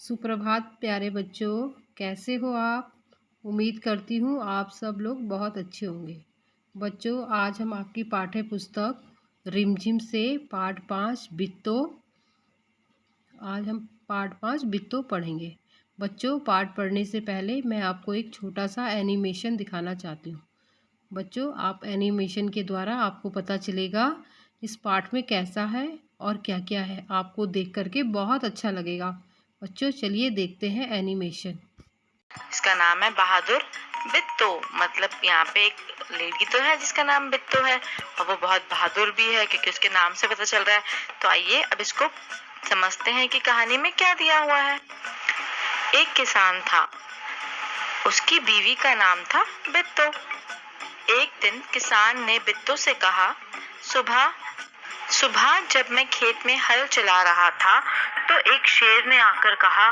सुप्रभात प्यारे बच्चों, कैसे हो आप? उम्मीद करती हूँ आप सब लोग बहुत अच्छे होंगे। बच्चों, आज हम आपकी पाठ्य पुस्तक रिमझिम से पाठ 5 बित्तो पाठ 5 बित्तो पढ़ेंगे। बच्चों, पाठ पढ़ने से पहले मैं आपको एक छोटा सा एनिमेशन दिखाना चाहती हूँ। बच्चों, आप एनिमेशन के द्वारा आपको पता चलेगा इस पाठ में कैसा है और क्या क्या है। आपको देख करके बहुत अच्छा लगेगा। बच्चों, चलिए देखते हैं एनिमेशन। इसका नाम है बहादुर बिट्टो। मतलब यहाँ पे एक लेडी तो है जिसका नाम बिट्टो है और वो बहुत बहादुर भी है क्योंकि उसके नाम से पता चल रहा है। तो आइए अब इसको समझते हैं कि कहानी में क्या दिया हुआ है। एक किसान था, उसकी बीवी का नाम था बिट्टो। एक दिन किसान ने बिट्टो से कहा, सुबह सुबह जब मैं खेत में हल चला रहा था तो एक शेर ने आकर कहा,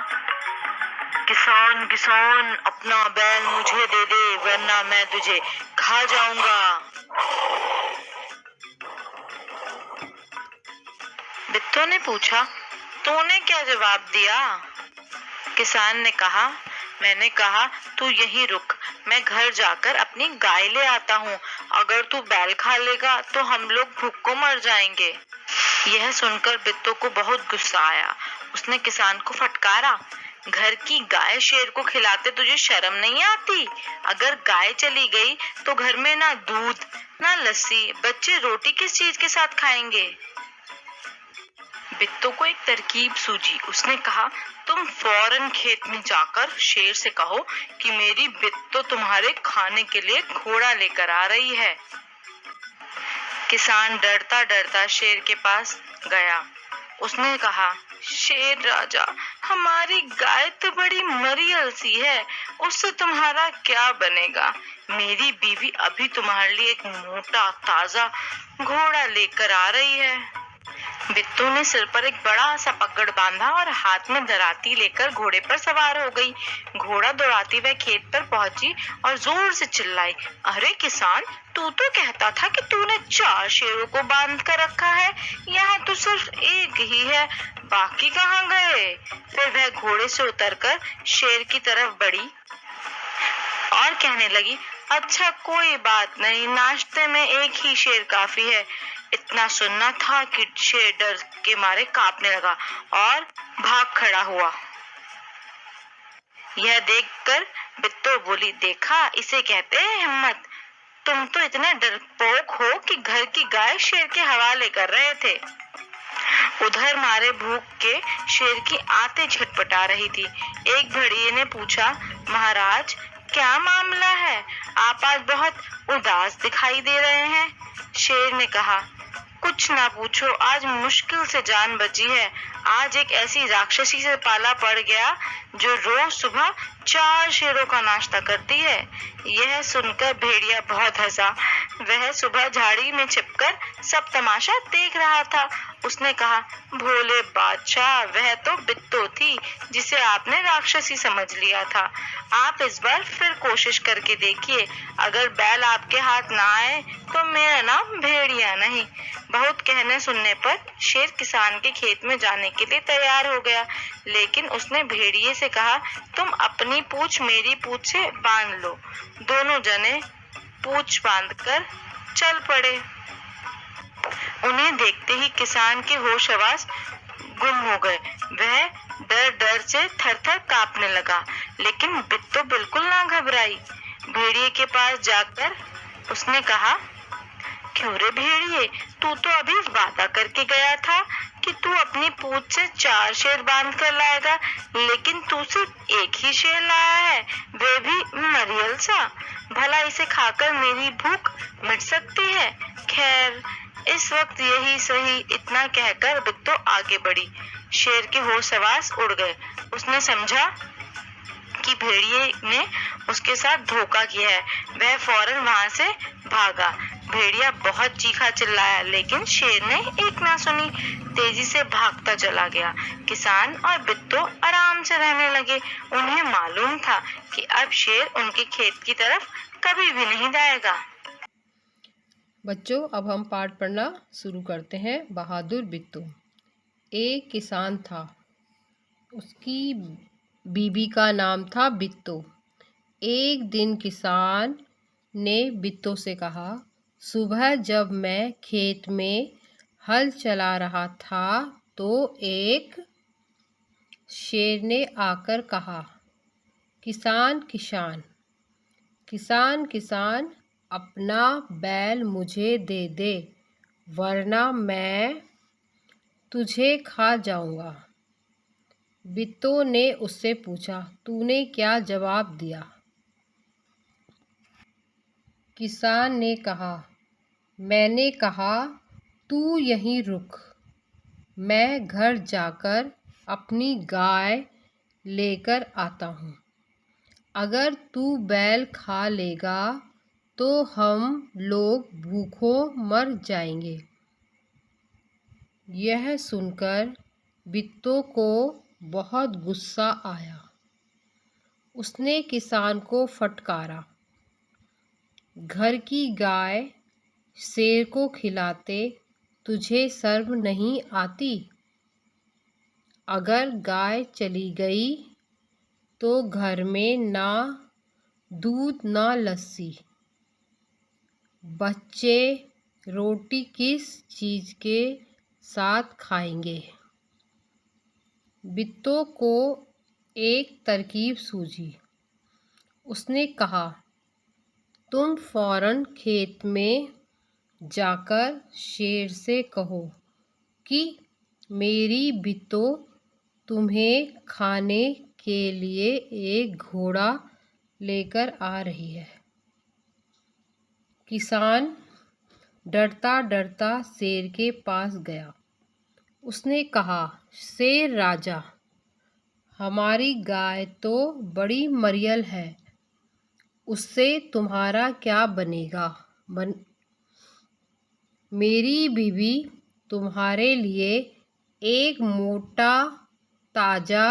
किसान किसान अपना बैल मुझे दे दे वरना मैं तुझे खा जाऊंगा। बिट्टो ने पूछा, तूने क्या जवाब दिया? किसान ने कहा, मैंने कहा तू यहीं रुक, मैं घर जाकर अपनी गाय ले आता हूँ। अगर तू बैल खा लेगा तो हम लोग भूख को मर जाएंगे। यह सुनकर बिट्टो को बहुत गुस्सा आया। उसने किसान को फटकारा, घर की गाय शेर को खिलाते तुझे शर्म नहीं आती? अगर गाय चली गई तो घर में ना दूध ना लस्सी, बच्चे रोटी किस चीज के साथ खाएंगे? बिट्टो को एक तरकीब सूझी। उसने कहा, तुम फौरन खेत में जाकर शेर से कहो कि मेरी बिट्टो तुम्हारे खाने के लिए घोड़ा लेकर आ रही है। किसान डरता डरता शेर के पास गया। उसने कहा, शेर राजा, हमारी गाय तो बड़ी मरियल सी है, उससे तुम्हारा क्या बनेगा? मेरी बीवी अभी तुम्हारे लिए एक मोटा ताजा घोड़ा लेकर आ रही है। बिट्टो ने सिर पर एक बड़ा सा पगड़ बांधा और हाथ में दराती लेकर घोड़े पर सवार हो गई। घोड़ा दौड़ाती हुए खेत पर पहुंची और जोर से चिल्लाई, अरे किसान, तू तो कहता था कि तूने 4 शेरों को बांध कर रखा है, यहाँ तो सिर्फ एक ही है, बाकी कहाँ गए? फिर वह घोड़े से उतरकर शेर की तरफ बढ़ी और कहने लगी, अच्छा कोई बात नहीं, नाश्ते में एक ही शेर काफी है। इतना सुनना था कि शेर डर के मारे कांपने लगा और भाग खड़ा हुआ। यह देखकर बिट्टो बोली, देखा, इसे कहते हैं हिम्मत। तुम तो इतने डरपोक हो कि घर की गाय शेर के हवाले कर रहे थे। उधर मारे भूख के शेर की आंतें छटपटा रही थी। एक भेड़िए ने पूछा, महाराज, क्या मामला है? आप आज बहुत उदास दिखाई दे रहे हैं। शेर ने कहा, कुछ ना पूछो, आज मुश्किल से जान बची है। आज एक ऐसी राक्षसी से पाला पड़ गया जो रोज सुबह 4 शेरों का नाश्ता करती है। यह सुनकर भेड़िया बहुत हंसा। वह सुबह झाड़ी में छिपकर सब तमाशा देख रहा था। उसने कहा, भोले बादशाह, वह तो बिट्टो थी जिसे आपने राक्षसी समझ लिया था। आप इस बार फिर कोशिश करके देखिए। अगर बैल आपके हाथ ना आए तो मेरा नाम भेड़िया नहीं। बहुत कहने सुनने पर शेर किसान के खेत में जाने के लिए तैयार हो गया, लेकिन उसने भेड़िए से कहा, तुम अपनी पूंछ मेरी पूंछ से बांध लो। दोनों जने पूंछ बांधकर चल पड़े। उन्हें देखते ही किसान के होश हवास गुम हो गए। वह डर डर से थर थर कांपने लगा, लेकिन बिट्टो बिल्कुल ना घबराई। भेड़िए के पास जाकर उसने कहा, क्यों रे भेड़िए, तू तो अभी वादा करके गया था कि तू अपनी पूंछ से 4 शेर बांध कर लाएगा, लेकिन तू सिर्फ एक ही शेर लाया है, वे भी मरियल सा। भला इसे खाकर मेरी भूख मिट सकती है? खैर, इस वक्त यही सही। इतना कहकर बिट्टो आगे बढ़ी। शेर के होश हवास उड़ गए। उसने समझा कि भेड़िए ने उसके साथ धोखा किया है। वह फौरन वहां से भागा। भेड़िया बहुत चीखा चिल्लाया, लेकिन शेर ने एक ना सुनी, तेजी से भागता चला गया। किसान और बिट्टो आराम से रहने लगे। उन्हें मालूम था कि अब शेर उनके खेत की तरफ कभी भी नहीं जाएगा। बच्चों, अब हम पाठ पढ़ना शुरू करते हैं। बहादुर बिट्टो। एक किसान था, उसकी बीबी का नाम था बित्तो। एक दिन किसान ने बित्तो से कहा, सुबह जब मैं खेत में हल चला रहा था तो एक शेर ने आकर कहा, किसान किसान किसान किसान, अपना बैल मुझे दे दे, वरना मैं तुझे खा जाऊंगा। बित्तो ने उससे पूछा, तूने क्या जवाब दिया? किसान ने कहा, मैंने कहा तू यहीं रुक, मैं घर जाकर अपनी गाय लेकर आता हूँ। अगर तू बैल खा लेगा तो हम लोग भूखों मर जाएंगे। यह सुनकर बित्तो को बहुत गुस्सा आया। उसने किसान को फटकारा, घर की गाय शेर को खिलाते तुझे शर्म नहीं आती? अगर गाय चली गई तो घर में ना दूध ना लस्सी, बच्चे रोटी किस चीज़ के साथ खाएंगे? बित्तो को एक तरकीब सूझी। उसने कहा, तुम फौरन खेत में जाकर शेर से कहो कि मेरी बित्तो तुम्हें खाने के लिए एक घोड़ा लेकर आ रही है। किसान डरता डरता शेर के पास गया। उसने कहा, शेर राजा, हमारी गाय तो बड़ी मरियल है, उससे तुम्हारा क्या बनेगा? मेरी बीवी तुम्हारे लिए एक मोटा ताजा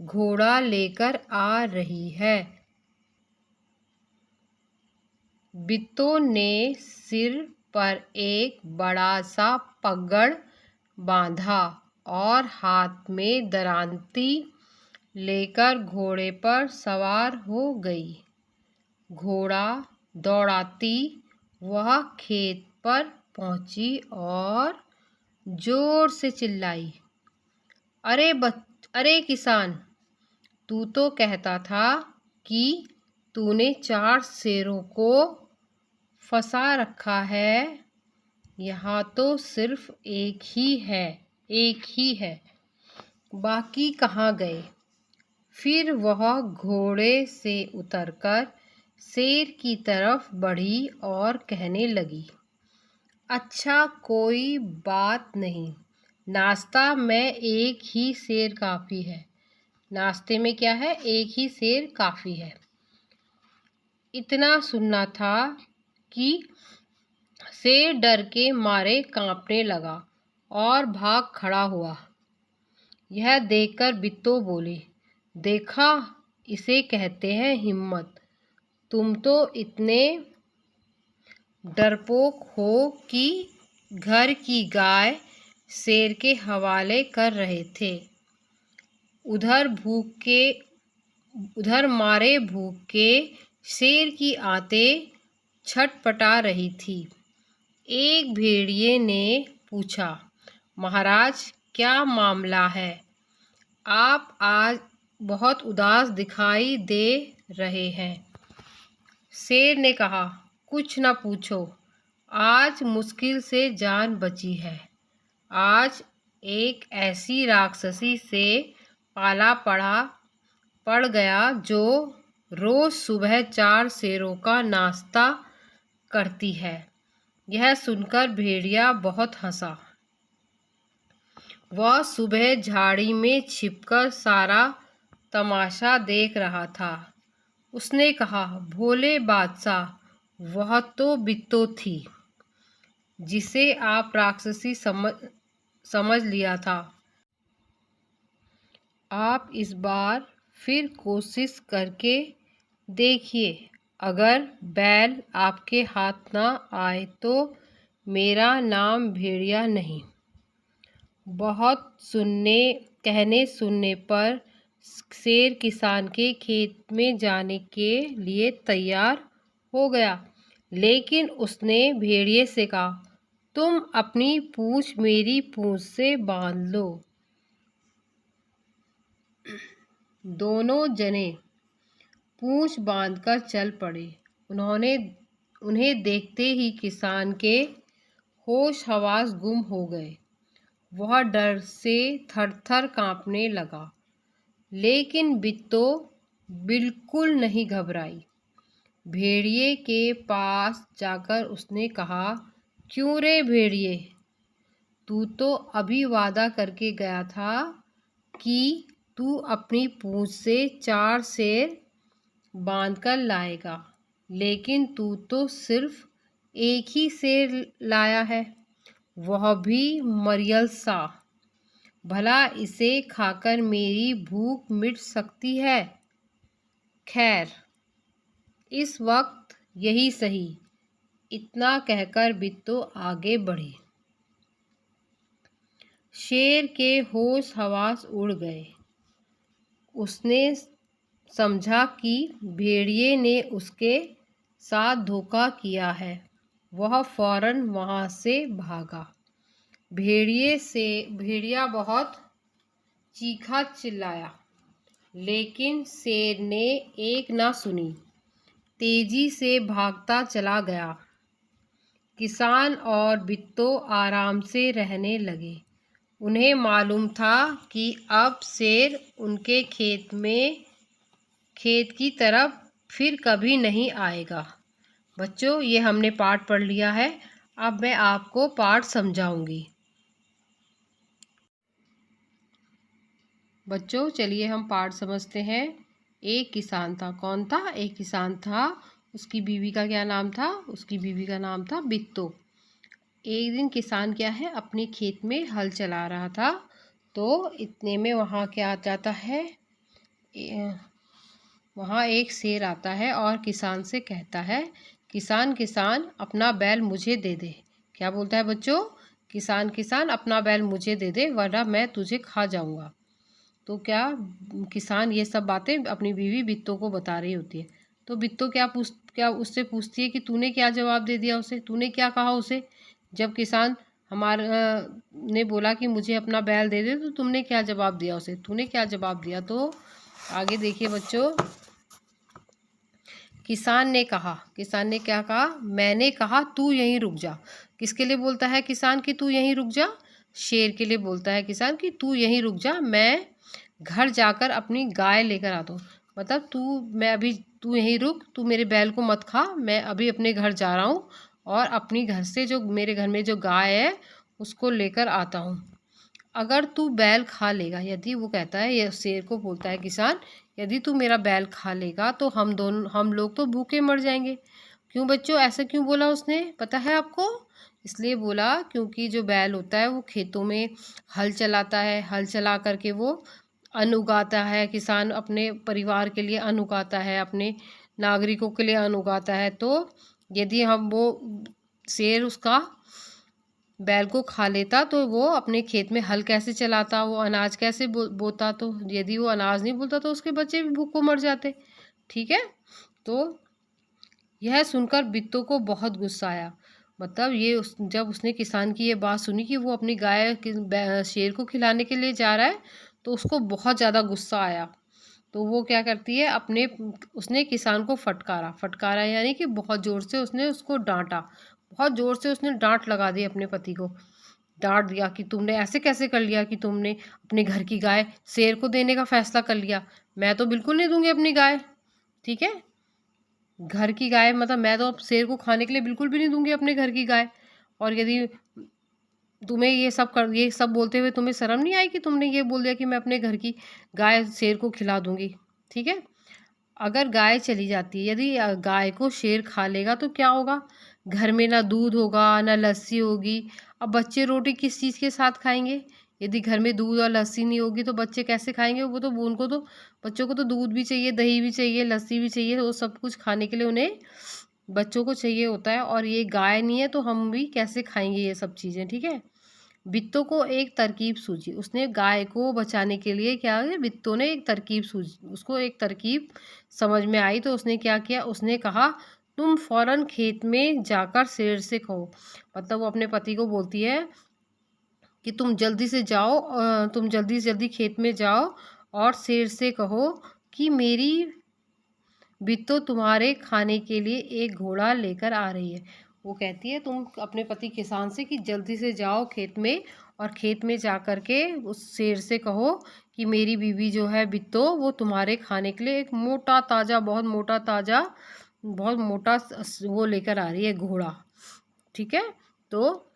घोड़ा लेकर आ रही है। बित्तो ने सिर पर एक बड़ा सा पगड़ बांधा और हाथ में दरांती लेकर घोड़े पर सवार हो गई। घोड़ा दौड़ाती वह खेत पर पहुंची और जोर से चिल्लाई, अरे किसान, तू तो कहता था कि तूने 4 शेरों को फंसा रखा है, यहाँ तो सिर्फ एक ही है, बाकी कहाँ गए? फिर वह घोड़े से उतरकर शेर की तरफ बढ़ी और कहने लगी, अच्छा कोई बात नहीं, नाश्ता में एक ही शेर काफ़ी है। नाश्ते में क्या है? एक ही शेर काफ़ी है। इतना सुनना था कि शेर डर के मारे कांपने लगा और भाग खड़ा हुआ। यह देखकर बित्तो बोली, देखा, इसे कहते हैं हिम्मत। तुम तो इतने डरपोक हो कि घर की गाय शेर के हवाले कर रहे थे। उधर मारे भूख के शेर की आंतें छटपटा रही थी। एक भेड़िए ने पूछा, महाराज, क्या मामला है? आप आज बहुत उदास दिखाई दे रहे हैं। शेर ने कहा, कुछ न पूछो, आज मुश्किल से जान बची है। आज एक ऐसी राक्षसी से पाला पड़ गया जो रोज सुबह 4 शेरों का नाश्ता करती है। यह सुनकर भेड़िया बहुत हंसा। वह सुबह झाड़ी में छिपकर सारा तमाशा देख रहा था। उसने कहा, भोले बादशाह, वह तो बित्तो थी जिसे आप राक्षसी समझ लिया था। आप इस बार फिर कोशिश करके देखिए। अगर बैल आपके हाथ ना आए तो मेरा नाम भेड़िया नहीं। बहुत सुनने कहने सुनने पर शेर किसान के खेत में जाने के लिए तैयार हो गया, लेकिन उसने भेड़िए से कहा, तुम अपनी पूंछ मेरी पूंछ से बांध लो। दोनों जने पूंछ बांधकर चल पड़े। उन्हें देखते ही किसान के होश हवास गुम हो गए। वह डर से थर-थर कांपने लगा, लेकिन बिट्टो बिल्कुल नहीं घबराई। भेड़िए के पास जाकर उसने कहा, क्यों रे भेड़िए, तू तो अभी वादा करके गया था कि तू अपनी पूंछ से 4 शेर बांधकर लाएगा, लेकिन तू तो सिर्फ एक ही शेर लाया है, वह भी मरियल सा। भला इसे खाकर मेरी भूख मिट सकती है? खैर, इस वक्त यही सही। इतना कहकर बिट्टो आगे बढ़े। शेर के होश हवास उड़ गए। उसने समझा कि भेड़िए ने उसके साथ धोखा किया है। वह फौरन वहां से भागा। भेड़िया बहुत चीखा चिल्लाया, लेकिन शेर ने एक ना सुनी, तेजी से भागता चला गया। किसान और बिट्टो आराम से रहने लगे। उन्हें मालूम था कि अब शेर उनके खेत की तरफ फिर कभी नहीं आएगा। बच्चों, ये हमने पाठ पढ़ लिया है। अब मैं आपको पाठ समझाऊंगी। बच्चों, चलिए हम पाठ समझते हैं। एक किसान था। कौन था? एक किसान था। उसकी बीवी का क्या नाम था? उसकी बीवी का नाम था बिट्टो। एक दिन किसान क्या है, अपने खेत में हल चला रहा था, तो इतने में वहाँ क्या आ जाता है, वहाँ एक शेर आता है और किसान से कहता है, किसान किसान अपना बैल मुझे दे दे। क्या बोलता है बच्चों? किसान किसान अपना बैल मुझे दे दे, वरना मैं तुझे खा जाऊंगा। तो क्या किसान ये सब बातें अपनी बीवी बिट्टो को बता रही होती है। तो बिट्टो क्या उससे पूछती है कि तूने क्या जवाब दे दिया उसे, तूने क्या कहा उसे? जब किसान हमारे ने बोला कि मुझे अपना बैल दे दे, तो तुमने क्या जवाब दिया उसे? तूने क्या जवाब दिया? तो आगे देखिए बच्चों। किसान ने क्या कहा? मैंने कहा तू यहीं रुक जा। किसके लिए बोलता है किसान कि तू यहीं रुक जा? शेर के लिए बोलता है किसान कि तू यहीं रुक जा, मैं घर जाकर अपनी गाय लेकर आता हूँ। मतलब तू यहीं रुक, तू मेरे बैल को मत खा, मैं अभी अपने घर जा रहा हूँ और अपनी घर से जो मेरे घर में जो गाय है उसको लेकर आता हूँ। अगर तू बैल खा लेगा, यदि वो कहता है, ये शेर को बोलता है किसान, यदि तू मेरा बैल खा लेगा तो हम लोग तो भूखे मर जाएंगे। क्यों बच्चों, ऐसा क्यों बोला उसने, पता है आपको? इसलिए बोला क्योंकि जो बैल होता है वो खेतों में हल चलाता है, हल चला करके वो अन्न उगाता है। किसान अपने परिवार के लिए अन्न उगाता है, अपने नागरिकों के लिए अन्न उगाता है। तो यदि वो शेर उसका बैल को खा लेता तो वो अपने खेत में हल कैसे चलाता, वो अनाज कैसे बोता? तो यदि वो अनाज नहीं बोता तो उसके बच्चे भी भूख को मर जाते। ठीक है। तो यह सुनकर बिट्टो को बहुत गुस्सा आया। मतलब जब उसने किसान की ये बात सुनी कि वो अपनी गाय शेर को खिलाने के लिए जा रहा है, तो उसको बहुत ज़्यादा गुस्सा आया। तो वो क्या करती है, उसने किसान को फटकारा यानी कि बहुत ज़ोर से उसने उसको डांटा। बहुत ज़ोर से उसने डांट लगा दी, अपने पति को डांट दिया कि तुमने ऐसे कैसे कर लिया कि तुमने अपने घर की गाय शेर को देने का फैसला कर लिया। मैं तो बिल्कुल नहीं दूंगी अपनी गाय। ठीक है, घर की गाय मतलब मैं तो अब शेर को खाने के लिए बिल्कुल भी नहीं दूंगी अपने घर की गाय। और यदि तुम्हें ये सब बोलते हुए तुम्हें शर्म नहीं आई कि तुमने ये बोल दिया कि मैं अपने घर की गाय शेर को खिला दूंगी? ठीक है। अगर गाय चली जाती है, यदि गाय को शेर खा लेगा तो क्या होगा? घर में ना दूध होगा ना लस्सी होगी। अब बच्चे रोटी किस चीज़ के साथ खाएंगे? यदि घर में दूध और लस्सी नहीं होगी तो बच्चे कैसे खाएंगे? उनको तो बच्चों को तो दूध भी चाहिए, दही भी चाहिए, लस्सी भी चाहिए। वो सब कुछ खाने के लिए उन्हें बच्चों को चाहिए होता है। और ये गाय नहीं है तो हम भी कैसे खाएंगे ये सब चीज़ें? ठीक है। बित्तों को एक तरकीब सूझी। उसने गाय को बचाने के लिए क्या है, बित्तों ने एक तरकीब सूझी, उसको एक तरकीब समझ में आई। तो उसने क्या किया, उसने कहा तुम फौरन खेत में जाकर शेर से कहो। मतलब वो अपने पति को बोलती है कि तुम जल्दी से जाओ, तुम जल्दी से जल्दी खेत में जाओ और शेर से कहो कि मेरी बित्तो तुम्हारे खाने के लिए एक घोड़ा लेकर आ रही है। वो कहती है तुम अपने पति किसान से कि जल्दी से जाओ खेत में, और खेत में जा कर के उस शेर से कहो कि मेरी बीवी जो है बित्तो, वो तुम्हारे खाने के लिए एक मोटा ताज़ा, बहुत मोटा ताज़ा, बहुत मोटा वो लेकर आ रही है, घोड़ा। ठीक है, तो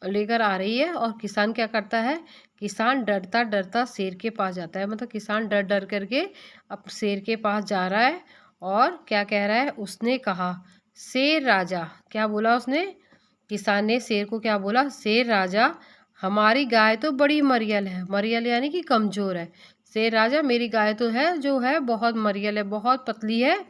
लेकर आ रही है। और किसान क्या करता है, किसान डरता डरता शेर के पास जाता है। मतलब किसान डर डर करके अब शेर के पास जा रहा है और क्या कह रहा है, उसने कहा शेर राजा, क्या बोला उसने, किसान ने शेर को क्या बोला, शेर राजा हमारी गाय तो बड़ी मरियल है। मरियल यानी कि कमज़ोर है। शेर राजा मेरी गाय तो है जो है बहुत मरियल है, बहुत पतली है,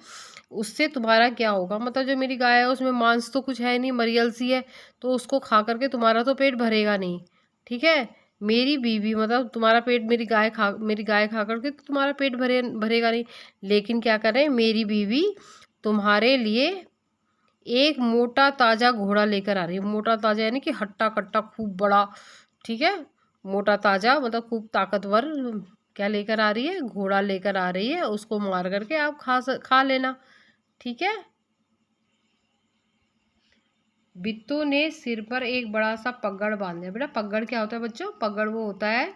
उससे तुम्हारा क्या होगा। मतलब जो मेरी गाय है उसमें मांस तो कुछ है नहीं, मरियल सी है, तो उसको खा करके तुम्हारा तो पेट भरेगा नहीं। ठीक है, मेरी बीवी मतलब तुम्हारा पेट, मेरी गाय खा करके तो तुम्हारा पेट भरेगा नहीं। लेकिन क्या करें, मेरी बीवी तुम्हारे लिए एक मोटा ताज़ा घोड़ा लेकर आ रही है। मोटा ताज़ा यानी कि हट्टा कट्टा खूब बड़ा। ठीक है, मोटा ताज़ा मतलब खूब ताकतवर, क्या लेकर आ रही है, घोड़ा लेकर आ रही है। उसको मार करके आप खा लेना। ठीक है। बिट्टू ने सिर पर एक बड़ा सा पगड़ बांध लिया। बेटा पगड़ क्या होता है बच्चों, पगड़ वो होता है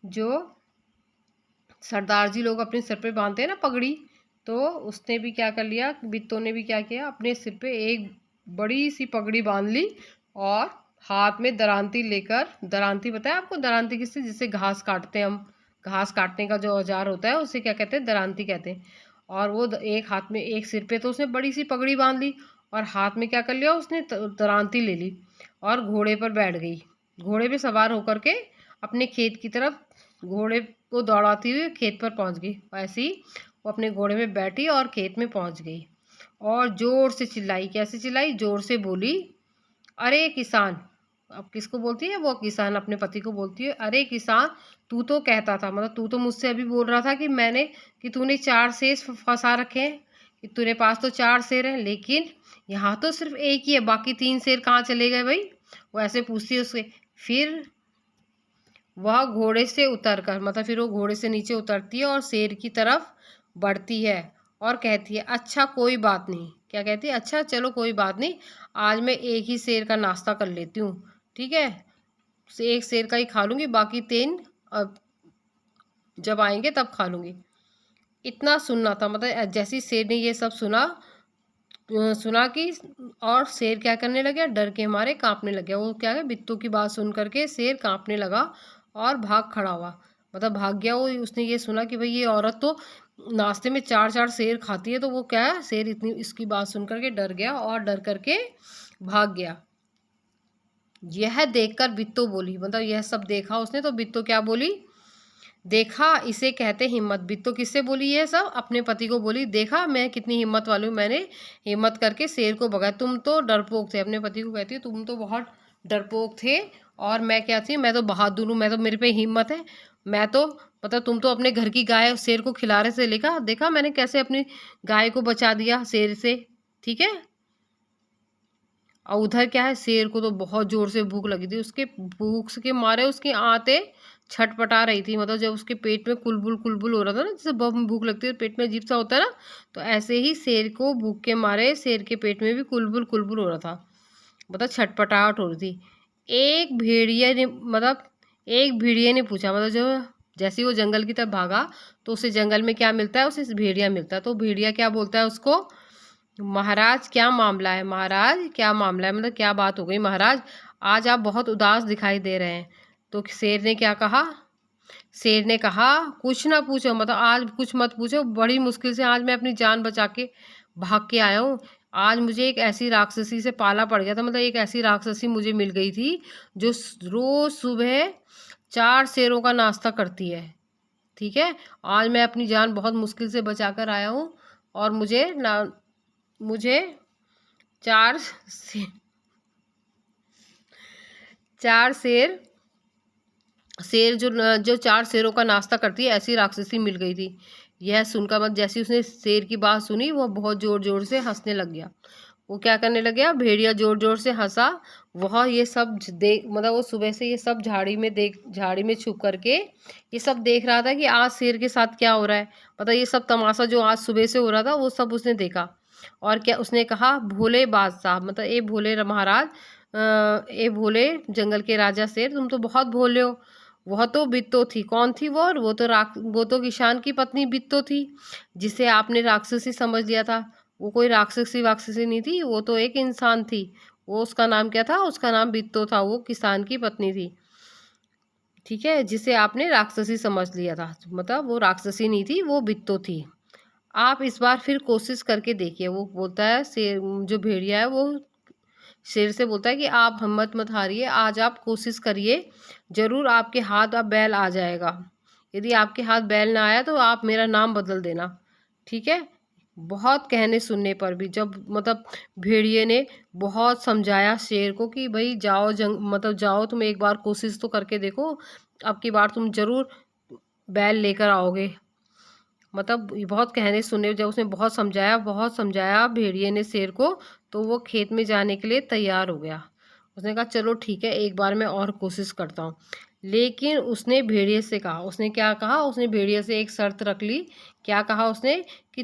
जो सरदार जी लोग अपने सिर पे बांधते हैं ना, पगड़ी। तो उसने भी क्या कर लिया, बिट्टू ने भी क्या किया, अपने सिर पे एक बड़ी सी पगड़ी बांध ली और हाथ में दरांती लेकर, दरांती पता है आपको, दरांती किससे, जिससे घास काटते हैं हम, घास काटने का जो औजार होता है उसे क्या कहते हैं, दरांती कहते हैं। और वो एक हाथ में, एक सिर पे तो उसने बड़ी सी पगड़ी बांध ली और हाथ में क्या कर लिया उसने, दरांती ले ली और घोड़े पर बैठ गई। घोड़े पे सवार होकर के अपने खेत की तरफ घोड़े को दौड़ाती हुई खेत पर पहुंच गई। ऐसे ही वो अपने घोड़े में बैठी और खेत में पहुंच गई और जोर से चिल्लाई। कैसे चिल्लाई, जोर से बोली, अरे किसान। अब किसको बोलती है, वो किसान अपने पति को बोलती है, अरे किसान, तू तो कहता था, मतलब तू तो मुझसे अभी बोल रहा था कि तूने 4 शेर फंसा रखे हैं, कि तेरे पास तो 4 शेर हैं, लेकिन यहाँ तो सिर्फ एक ही है, बाकी 3 शेर कहाँ चले गए भाई। वो ऐसे पूछती है उससे। फिर वह घोड़े से उतरकर, मतलब फिर वो घोड़े से नीचे उतरती है और शेर की तरफ बढ़ती है और कहती है, अच्छा कोई बात नहीं। क्या कहती है, अच्छा चलो कोई बात नहीं, आज मैं एक ही शेर का नाश्ता कर लेती हूँ। ठीक है, एक शेर का ही खा लूँगी, बाकी 3 अब जब आएंगे तब खा लूँगी। इतना सुनना था, मतलब जैसे शेर ने ये सब सुना कि, और शेर क्या करने लगा, डर के मारे कांपने लग गया। वो क्या है, बिट्टू की बात सुन करके शेर कांपने लगा और भाग खड़ा हुआ, मतलब भाग गया वो। उसने ये सुना कि भाई ये औरत तो नाश्ते में 4-4 शेर खाती है, तो वो क्या है, शेर इतनी इसकी बात सुन करके डर गया और डर करके भाग गया। यह देखकर बिट्टू बोली, मतलब यह सब देखा उसने, तो बिट्टू क्या बोली, देखा इसे कहते हिम्मत। बिट्टू किससे बोली ये सब, अपने पति को बोली, देखा मैं कितनी हिम्मत वाली हूँ, मैंने हिम्मत करके शेर को भगाया, तुम तो डरपोक थे। अपने पति को कहती है, तुम तो बहुत डरपोक थे और मैं क्या थी, मैं तो बहादुर हूँ, मैं तो, मेरे पे हिम्मत है, मैं तो, मतलब तुम तो अपने घर की गाय शेर को खिलाने से लेकर, देखा मैंने कैसे अपनी गाय को बचा दिया शेर से। ठीक है, और उधर क्या है, शेर को तो बहुत जोर से भूख लगी थी, उसके भूख के मारे उसकी आंतें छटपटा रही थी। मतलब जब उसके पेट में कुलबुल कुलबुल हो रहा था ना, जैसे बहुत भूख लगती है पेट में अजीब सा होता है ना, तो ऐसे ही शेर को भूख के मारे शेर के पेट में भी कुलबुल कुलबुल हो रहा था, मतलब छटपटाहट हो रही थी। एक भेड़िए ने पूछा, मतलब जो जैसे ही वो जंगल की तरफ भागा तो उसे जंगल में क्या मिलता है, उसे भेड़िया मिलता है। तो भेड़िया क्या बोलता है उसको, महाराज क्या मामला है, महाराज क्या मामला है, मतलब क्या बात हो गई महाराज, आज आप बहुत उदास दिखाई दे रहे हैं। तो शेर ने क्या कहा, शेर ने कहा, कुछ ना पूछो, मतलब आज कुछ मत पूछो, बड़ी मुश्किल से आज मैं अपनी जान बचा के भाग के आया हूँ। आज मुझे एक ऐसी राक्षसी से पाला पड़ गया था, मतलब एक ऐसी राक्षसी मुझे मिल गई थी जो रोज सुबह 4 शेरों का नाश्ता करती है। ठीक है, आज मैं अपनी जान बहुत मुश्किल से बचा कर आया हूँ और मुझे 4 4 शेर शेर जो जो 4 शेरों का नाश्ता करती है, ऐसी राक्षसी मिल गई थी। यह सुनकर जैसे उसने शेर की बात सुनी, वो बहुत ज़ोर ज़ोर से हंसने लग गया। वो क्या करने लग गया, भेड़िया ज़ोर ज़ोर से हंसा। वह ये सब देख वो सुबह से ये सब झाड़ी में छुप करके ये सब देख रहा था कि आज शेर के साथ क्या हो रहा है। ये सब तमाशा जो आज सुबह से हो रहा था, वो सब उसने देखा। और क्या उसने कहा, भोले बादशाह ए भोले महाराज, ए भोले जंगल के राजा शेर, तुम तो बहुत भोले हो। वह तो बित्तो थी। कौन थी वो? वो तो किसान की पत्नी बित्तो थी, जिसे आपने राक्षसी समझ लिया था। वो कोई राक्षसी वाक्षसी नहीं थी, वो तो एक इंसान थी। वो उसका नाम क्या था? उसका नाम बित्तो था। वो किसान की पत्नी थी, ठीक है, जिसे आपने राक्षसी समझ लिया था। वो राक्षसी नहीं थी, वो बित्तो थी। आप इस बार फिर कोशिश करके देखिए। वो बोलता है, शेर जो भेड़िया है वो शेर से बोलता है कि आप हिम्मत मत हारिए, आज आप कोशिश करिए, ज़रूर आपके हाथ अब बैल आ जाएगा। यदि आपके हाथ बैल ना आया तो आप मेरा नाम बदल देना, ठीक है। बहुत कहने सुनने पर भी जब भेड़िए ने बहुत समझाया शेर को कि भाई जाओ जाओ, तुम एक बार कोशिश तो करके देखो, अब की बार तुम ज़रूर बैल लेकर आओगे। बहुत कहने सुने, जब उसने बहुत समझाया भेड़िए ने शेर को, तो वो खेत में जाने के लिए तैयार हो गया। उसने कहा चलो ठीक है, एक बार मैं और कोशिश करता हूँ। लेकिन उसने भेड़िए से कहा, उसने क्या कहा, उसने भेड़िए से एक शर्त रख ली। क्या कहा उसने कि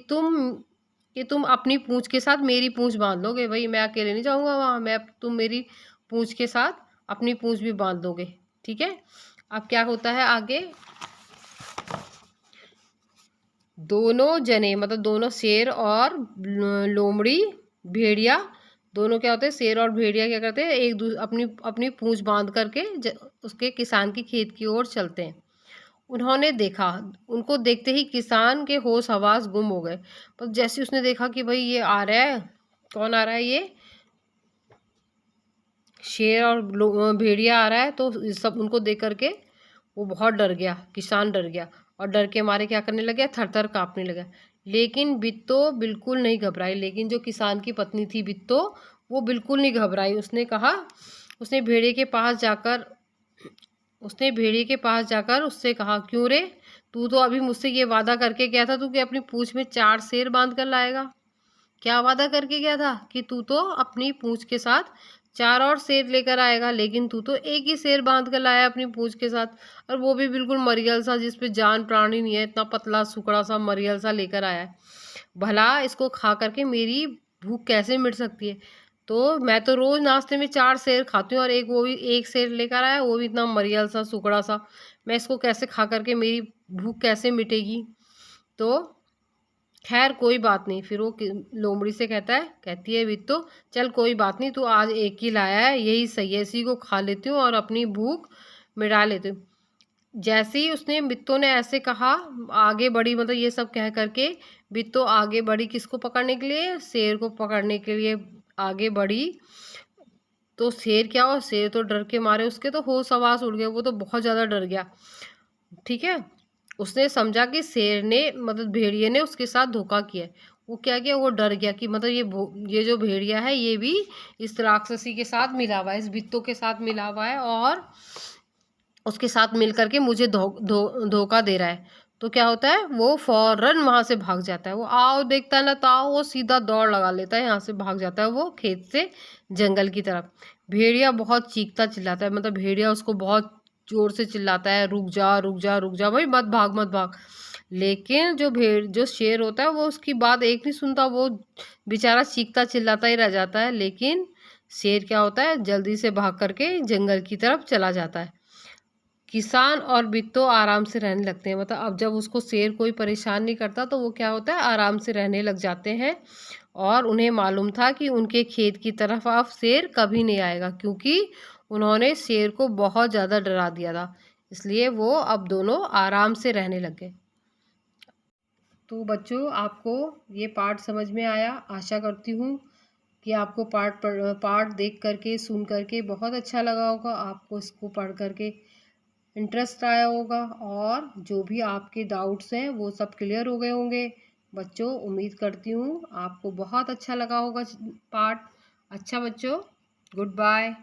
तुम अपनी पूंछ के साथ मेरी पूंछ बांध लोगे। भाई मैं अकेले नहीं जाऊँगा वहाँ, तुम मेरी पूंछ के साथ अपनी पूंछ भी बांध दोगे, ठीक है। अब क्या होता है आगे, दोनों जने दोनों शेर और लोमड़ी भेड़िया, दोनों क्या होते हैं, शेर और भेड़िया क्या करते हैं, एक दूसरे अपनी अपनी पूंछ बांध करके उसके किसान की खेत की ओर चलते हैं। उन्होंने देखा, उनको देखते ही किसान के होश हवास गुम हो गए। पर जैसे उसने देखा कि भाई ये आ रहा है, कौन आ रहा है, ये शेर और भेड़िया आ रहा है, तो सब उनको देख करके वो बहुत डर गया। किसान डर गया और डर के मारे क्या करने लगे, थर थर काँपने लगा। लेकिन बित्तो बिल्कुल नहीं घबराई। लेकिन जो किसान की पत्नी थी बित्तो, वो बिल्कुल नहीं घबराई। उसने कहा, उसने भेड़िए के पास जाकर उससे कहा, क्यों रे, तू तो अभी मुझसे ये वादा करके गया था तू कि अपनी पूंछ में 4 शेर बांध कर लाएगा। क्या वादा करके गया था कि तू तो अपनी पूंछ के साथ 4 और शेर लेकर आएगा, लेकिन तू तो एक ही शेर बांध कर लाया अपनी पूंछ के साथ, और वो भी बिल्कुल मरियल सा, जिस पे जान प्राणी नहीं है, इतना पतला सुकड़ा सा मरियल सा लेकर आया है। भला इसको खा करके मेरी भूख कैसे मिट सकती है? तो मैं तो रोज नाश्ते में 4 शेर खाती हूँ, और वो भी एक शेर लेकर आया, वो भी इतना मरियल सा सुकड़ा सा। मैं इसको कैसे खा करके मेरी भूख कैसे मिटेगी? तो खैर कोई बात नहीं। फिर वो लोमड़ी से कहती है बित्तो, चल कोई बात नहीं, तू आज एक ही लाया है, यही सही है, इसी को खा लेती हूँ और अपनी भूख मिटा लेती हूँ। जैसे ही उसने बित्तो ने ऐसे कहा, आगे बढ़ी, ये सब कह करके बित्तो आगे बढ़ी, किसको पकड़ने के लिए, शेर को पकड़ने के लिए आगे बढ़ी। तो शेर क्या हुआ, शेर तो डर के मारे उसके तो होश हवास उड़ गए, वो तो बहुत ज़्यादा डर गया, ठीक है। उसने समझा कि शेर ने भेड़िए ने उसके साथ धोखा किया। वो क्या किया, वो डर गया कि ये जो भेड़िया है, ये भी इस राक्षसी के साथ मिला हुआ है, इस बित्तो के साथ मिला हुआ है, और उसके साथ मिल करके मुझे धोखा दे रहा है। तो क्या होता है, वो फौरन वहाँ से भाग जाता है। वो आओ देखता है ना, ताओ वो सीधा दौड़ लगा लेता है, यहाँ से भाग जाता है वो खेत से जंगल की तरफ। भेड़िया बहुत चीखता चिल्लाता है, भेड़िया उसको बहुत जोर से चिल्लाता है, रुक जा रुक जा रुक जा, भाई मत भाग मत भाग। लेकिन जो शेर होता है, वो उसकी बात एक नहीं सुनता, वो बेचारा चीखता चिल्लाता ही रह जाता है। लेकिन शेर क्या होता है, जल्दी से भाग करके जंगल की तरफ चला जाता है। किसान और बित्तो आराम से रहने लगते हैं। अब जब उसको शेर कोई परेशान नहीं करता, तो वो क्या होता है, आराम से रहने लग जाते हैं। और उन्हें मालूम था कि उनके खेत की तरफ अब शेर कभी नहीं आएगा, क्योंकि उन्होंने शेर को बहुत ज़्यादा डरा दिया था। इसलिए वो अब दोनों आराम से रहने लग गए। तो बच्चों, आपको ये पाठ समझ में आया। आशा करती हूँ कि आपको पाठ देख करके, सुन करके बहुत अच्छा लगा होगा, आपको इसको पढ़ करके इंटरेस्ट आया होगा, और जो भी आपके डाउट्स हैं वो सब क्लियर हो गए होंगे। बच्चों, उम्मीद करती हूँ आपको बहुत अच्छा लगा होगा पाठ। अच्छा बच्चों, गुड बाय।